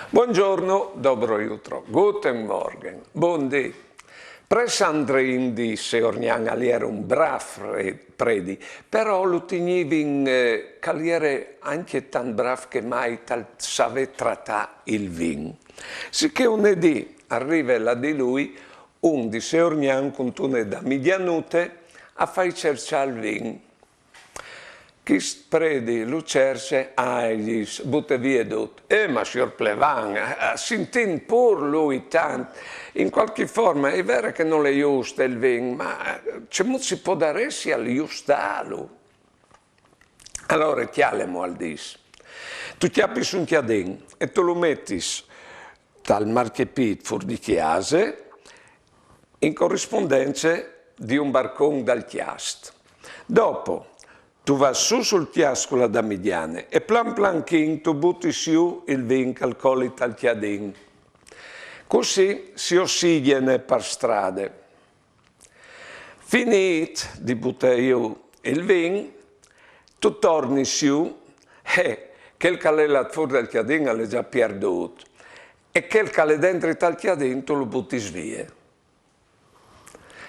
Buongiorno, dobro jutro, guten morgen, buondì. Presandrin di Seornian aliere un brav predi, però l'utignivin caliere anche tan brav che mai tal save trattà il vin. Sicché unedì arriva là di lui un di Seornian con tune da medianute a fai cerciare il vin. Chi predi lo cerce, gli butte via tutto. Ma signor Plevan, sintin pur lui tanto. In qualche forma è vero che non è giusto il vin, ma si può dare al giustalo. Allora chialemo al dis. Tu chiappi su un chiadin e tu lo metti dal marchepit fuori di chiase in corrispondenza di un barcone dal chiast. Dopo, tu vai su sul chiascolo da mediane e plan plan chin tu butti su il vin alcolico al chiadin. Così si ossigena per strade. Finito di buttare giù il vin, tu torni su e quel che è là fuori dal chiadin è già perduto e quel che è dentro il chiadin tu lo butti via.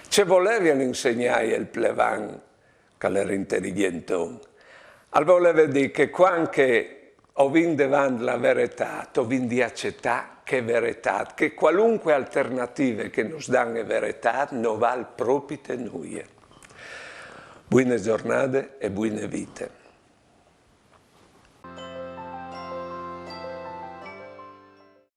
Ci volevi insegnare il Plevan che era intelligente. Allora voleva dire che quando ho vinto davanti la verità, ho vinto di accettare che è verità, che qualunque alternativa che ci danno verità non vale proprio nulla. Buone giornate e buone vite.